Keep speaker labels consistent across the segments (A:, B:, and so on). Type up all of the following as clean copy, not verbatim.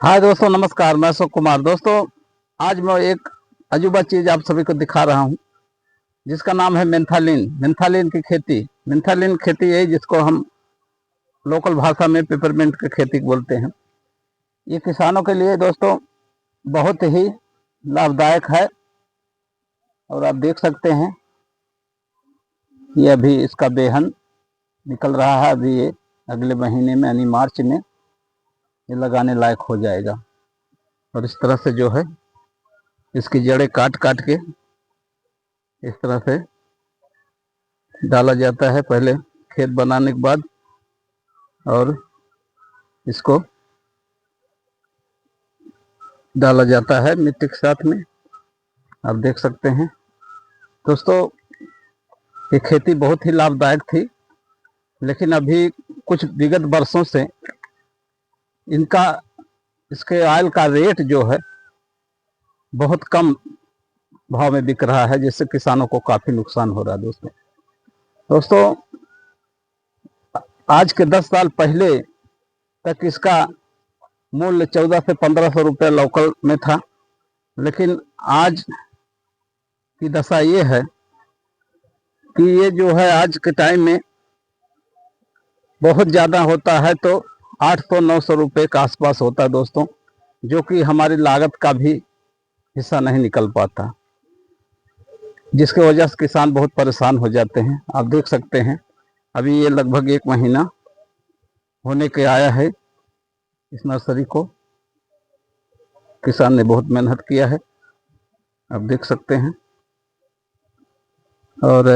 A: हाय दोस्तों, नमस्कार। मैं अशोक कुमार। दोस्तों, आज मैं एक अजूबा चीज आप सभी को दिखा रहा हूं, जिसका नाम है मेंथालिन। मेंथालिन की खेती। मेंथालिन खेती है जिसको हम लोकल भाषा में पेपरमिंट की खेती बोलते हैं। ये किसानों के लिए दोस्तों बहुत ही लाभदायक है। और आप देख सकते हैं ये अभी इसका बेहन निकल रहा है। अभी ये अगले महीने में यानी मार्च में ये लगाने लायक हो जाएगा। और इस तरह से जो है इसकी जड़ें काट काट के इस तरह से डाला जाता है, पहले खेत बनाने के बाद, और इसको डाला जाता है मिट्टी के साथ में। आप देख सकते हैं दोस्तों, ये खेती बहुत ही लाभदायक थी, लेकिन अभी कुछ विगत वर्षों से इनका इसके ऑयल का रेट जो है बहुत कम भाव में बिक रहा है, जिससे किसानों को काफी नुकसान हो रहा है। दोस्तों आज के 10 साल पहले तक इसका मूल्य 1400 से 1500 रुपये लोकल में था, लेकिन आज की दशा ये है कि ये जो है आज के टाइम में बहुत ज़्यादा होता है तो 800-900 रुपये के आसपास होता है दोस्तों, जो कि हमारी लागत का भी हिस्सा नहीं निकल पाता, जिसकी वजह से किसान बहुत परेशान हो जाते हैं। आप देख सकते हैं अभी ये लगभग 1 महीना होने के आया है। इस नर्सरी को किसान ने बहुत मेहनत किया है, आप देख सकते हैं। और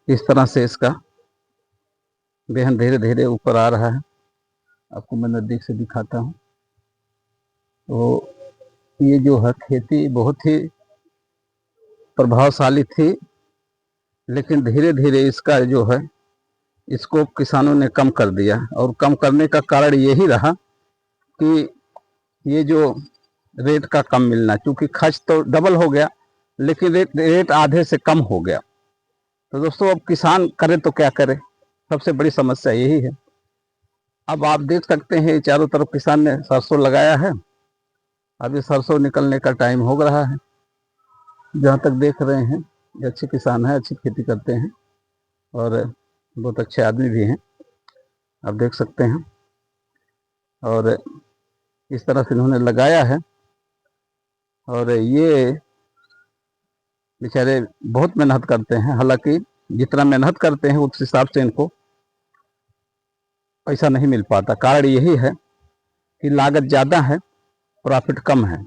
A: इस तरह से इसका बेहन धीरे धीरे ऊपर आ रहा है। आपको मैं नज़दीक से दिखाता हूँ। तो ये जो है खेती बहुत ही प्रभावशाली थी, लेकिन धीरे धीरे इसका जो है इसको किसानों ने कम कर दिया। और कम करने का कारण यही रहा कि ये जो रेट का कम मिलना, क्योंकि खर्च तो डबल हो गया लेकिन रेट आधे से कम हो गया। तो दोस्तों अब किसान करे तो क्या करे, सबसे बड़ी समस्या यही है। अब आप देख सकते हैं चारों तरफ किसान ने सरसों लगाया है। अब ये सरसों निकलने का टाइम हो रहा है। जहाँ तक देख रहे हैं ये अच्छे किसान हैं, अच्छी खेती करते हैं और बहुत अच्छे आदमी भी हैं, आप देख सकते हैं। और इस तरह से इन्होंने लगाया है और ये बेचारे बहुत मेहनत करते हैं। हालांकि जितना मेहनत करते हैं उस हिसाब से इनको पैसा नहीं मिल पाता। कारण यही है कि लागत ज़्यादा है, प्रॉफिट कम है।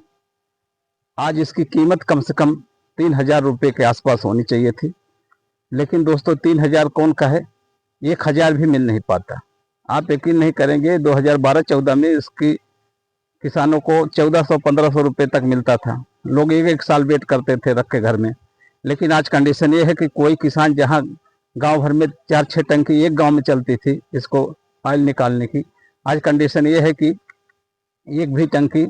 A: आज इसकी कीमत कम से कम 3000 रुपये के आसपास होनी चाहिए थी, लेकिन दोस्तों 3000 कौन का है, 1000 भी मिल नहीं पाता। आप यकीन नहीं करेंगे 2012-14 में इसकी किसानों को 1400-1500 रुपये तक मिलता था। लोग एक एक साल वेट करते थे रख के घर में। लेकिन आज कंडीशन ये है कि कोई किसान, जहाँ गांव भर में 4-6 टंकी एक गांव में चलती थी इसको ऑयल निकालने की, आज कंडीशन ये है कि एक भी टंकी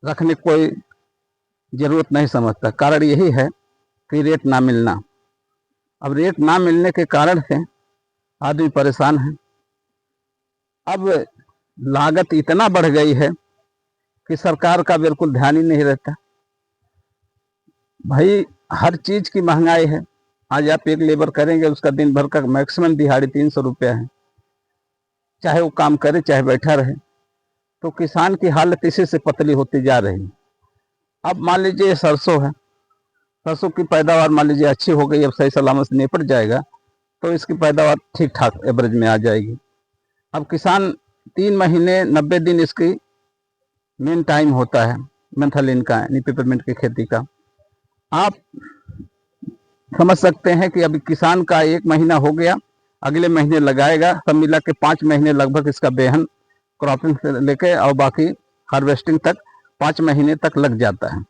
A: रखने की कोई ज़रूरत नहीं समझता। कारण यही है कि रेट ना मिलना। अब रेट ना मिलने के कारण से आदमी परेशान है। अब लागत इतना बढ़ गई है कि सरकार का बिल्कुल ध्यान ही नहीं रहता। भाई हर चीज की महंगाई है। आज आप एक लेबर करेंगे उसका दिन भर का मैक्सिमम दिहाड़ी 300 रुपया है, चाहे वो काम करे चाहे बैठा रहे। तो किसान की हालत इसी से पतली होती जा रही है। अब मान लीजिए सरसों है, सरसों की पैदावार मान लीजिए अच्छी हो गई, अब सही सलामत से निपट जाएगा तो इसकी पैदावार ठीक ठाक एवरेज में आ जाएगी। अब किसान 3 महीने 90 दिन इसकी मेन टाइम होता है मेंथालिन का, यानी पेपरमिंट की खेती का। आप समझ सकते हैं कि अभी किसान का 1 महीना हो गया, अगले महीने लगाएगा, सब मिला के 5 महीने लगभग इसका बेहन क्रॉपिंग से लेके और बाकी हार्वेस्टिंग तक 5 महीने तक लग जाता है।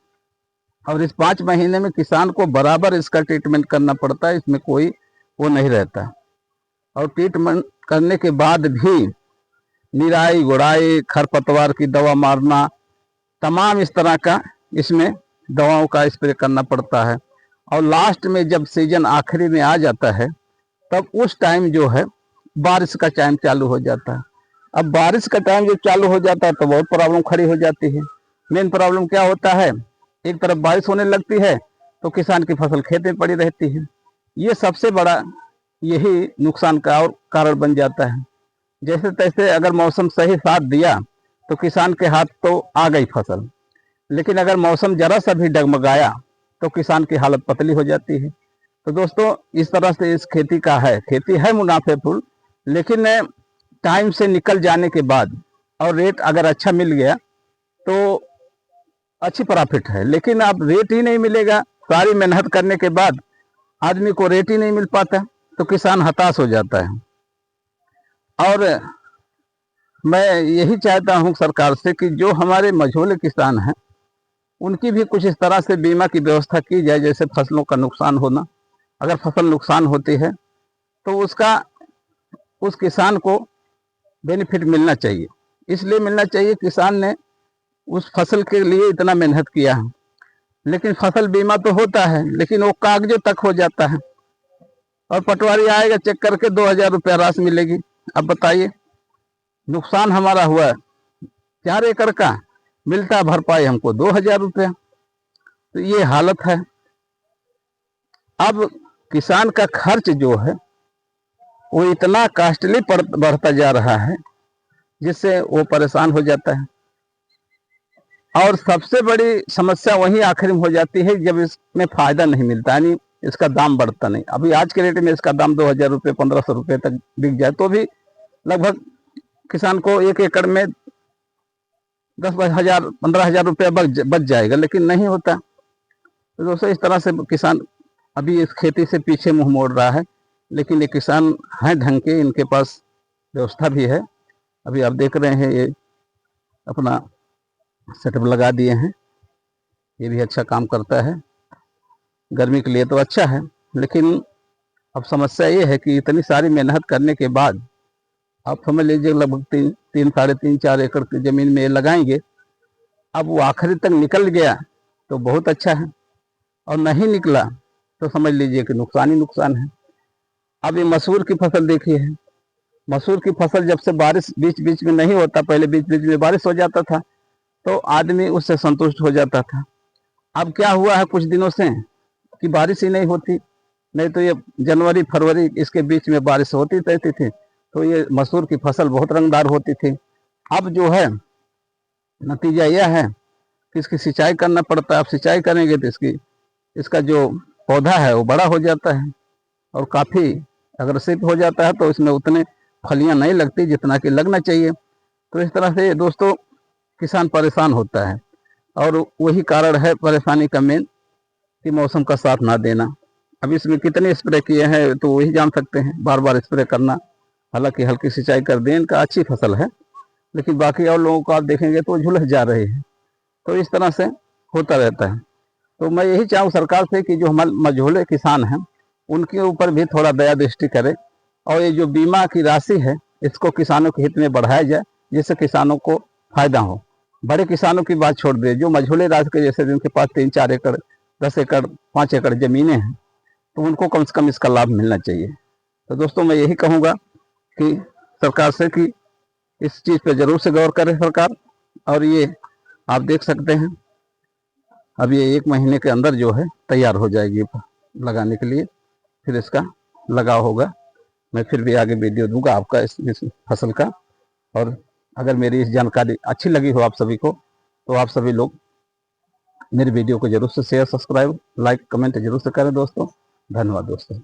A: और इस 5 महीने में किसान को बराबर इसका ट्रीटमेंट करना पड़ता है, इसमें कोई वो नहीं रहता। और ट्रीटमेंट करने के बाद भी निराई गुड़ाई, खरपतवार की दवा मारना, तमाम इस तरह का इसमें दवाओं का स्प्रे करना पड़ता है। और लास्ट में जब सीजन आखिरी में आ जाता है तब उस टाइम जो है बारिश का टाइम चालू हो जाता है। अब बारिश का टाइम जब चालू हो जाता है तो बहुत प्रॉब्लम खड़ी हो जाती है। मेन प्रॉब्लम क्या होता है, एक तरफ बारिश होने लगती है तो किसान की फसल खेत में पड़ी रहती है। ये सबसे बड़ा यही नुकसान का और कारण बन जाता है। जैसे तैसे अगर मौसम सही साथ दिया तो किसान के हाथ तो आ गई फसल, लेकिन अगर मौसम जरा सा भी डगमगाया तो किसान की हालत पतली हो जाती है। तो दोस्तों इस तरह से इस खेती का है, खेती है मुनाफेफुल, लेकिन टाइम से निकल जाने के बाद और रेट अगर अच्छा मिल गया तो अच्छी प्रॉफिट है। लेकिन अब रेट ही नहीं मिलेगा, सारी मेहनत करने के बाद आदमी को रेट ही नहीं मिल पाता तो किसान हताश हो जाता है। और मैं यही चाहता हूं सरकार से कि जो हमारे मझोले किसान हैं उनकी भी कुछ इस तरह से बीमा की व्यवस्था की जाए, जैसे फसलों का नुकसान होना, अगर फसल नुकसान होती है तो उसका उस किसान को बेनिफिट मिलना चाहिए। इसलिए मिलना चाहिए, किसान ने उस फसल के लिए इतना मेहनत किया है, लेकिन फसल बीमा तो होता है लेकिन वो कागजों तक हो जाता है और पटवारी आएगा चेक करके 2,000 रुपया राशि मिलेगी। अब बताइए, नुकसान हमारा हुआ है 4 एकड़ का, मिलता भरपाई हमको 2,000 रुपया। तो ये हालत है। अब किसान का खर्च जो है वो इतना कॉस्टली बढ़ता जा रहा है जिससे वो परेशान हो जाता है। और सबसे बड़ी समस्या वही आखिर में हो जाती है जब इसमें फायदा नहीं मिलता, यानी इसका दाम बढ़ता नहीं। अभी आज के रेट में इसका दाम 2,000 रुपये 1,500 रुपये तक बिक जाए तो भी लगभग किसान को 1 एकड़ में 10,000 15,000 रुपया बच जाएगा, लेकिन नहीं होता। तो दोस्तों इस तरह से किसान अभी इस खेती से पीछे मुंह मोड़ रहा है। लेकिन ये किसान हैं ढंग के, इनके पास व्यवस्था भी है। अभी आप देख रहे हैं ये अपना सेटअप लगा दिए हैं, ये भी अच्छा काम करता है, गर्मी के लिए तो अच्छा है। लेकिन अब समस्या ये है कि इतनी सारी मेहनत करने के बाद आप समझ लीजिए लगभग 3 साढ़े 3 4 एकड़ की जमीन में ये लगाएंगे, अब वो आखिरी तक निकल गया तो बहुत अच्छा है, और नहीं निकला तो समझ लीजिए कि नुकसान ही नुकसान है। अब ये मसूर की फसल देखिए है, मसूर की फसल जब से बारिश बीच बीच में नहीं होता, पहले बीच बीच में बारिश हो जाता था तो आदमी उससे संतुष्ट हो जाता था। अब क्या हुआ है कुछ दिनों से कि बारिश ही नहीं होती, नहीं तो ये जनवरी फरवरी इसके बीच में बारिश होती रहती थी तो ये मसूर की फसल बहुत रंगदार होती थी। अब जो है नतीजा यह है कि इसकी सिंचाई करना पड़ता है। अब सिंचाई करेंगे तो इसका जो पौधा है वो बड़ा हो जाता है और काफ़ी अग्रेसिव हो जाता है, तो इसमें उतने फलियां नहीं लगती जितना कि लगना चाहिए। तो इस तरह से दोस्तों किसान परेशान होता है, और वही कारण है परेशानी का मेन कि मौसम का साथ ना देना। अब इसमें कितने स्प्रे किए हैं तो वही जान सकते हैं, बार बार स्प्रे करना। हालांकि हल्की सिंचाई कर दें, इनका अच्छी फसल है, लेकिन बाकी और लोगों को आप देखेंगे तो झुलस जा रहे हैं। तो इस तरह से होता रहता है। तो मैं यही चाहूँ सरकार से कि जो हमारे मझोले किसान हैं उनके ऊपर भी थोड़ा दया दृष्टि करे, और ये जो बीमा की राशि है इसको किसानों के हित में बढ़ाया जाए, जिससे किसानों को फायदा हो। बड़े किसानों की बात छोड़ दे, जो मझोले राज्य के जैसे जिनके पास 3 4 एकड़ 10 एकड़ 5 एकड़ जमीनें हैं तो उनको कम से कम इसका लाभ मिलना चाहिए। तो दोस्तों मैं यही कहूँगा कि सरकार से कि इस चीज़ पे जरूर से गौर करे सरकार। और ये आप देख सकते हैं अब ये 1 महीने के अंदर जो है तैयार हो जाएगी लगाने के लिए, फिर इसका लगाव होगा। मैं फिर भी आगे वीडियो दूंगा आपका इस फसल का। और अगर मेरी इस जानकारी अच्छी लगी हो आप सभी को तो आप सभी लोग मेरी वीडियो को जरूर से शेयर सब्सक्राइब लाइक कमेंट जरूर से करें दोस्तों। धन्यवाद दोस्तों।